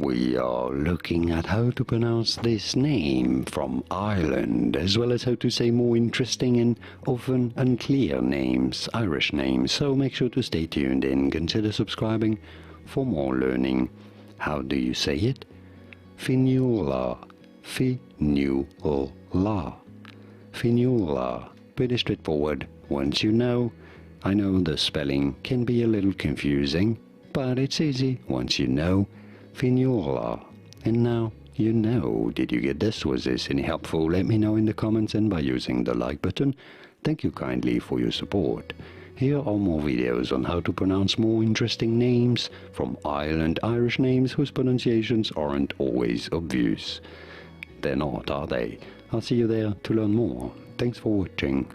We are looking at how to pronounce this name from Ireland, as well as how to say more interesting and often unclear names, Irish names, so make sure to stay tuned and consider subscribing for more learning. How do you say it? Fionnuala, Fionnuala, Fionnuala. Pretty straightforward once you know. I know the spelling can be a little confusing, but it's easy once you know. Fionnuala. And now you know. Did you get this? Was this any helpful? Let me know in the comments and by using the like button. Thank you kindly for your support. Here are more videos on how to pronounce more interesting names from Ireland, Irish names whose pronunciations aren't always obvious. They're not, are they? I'll see you there to learn more. Thanks for watching.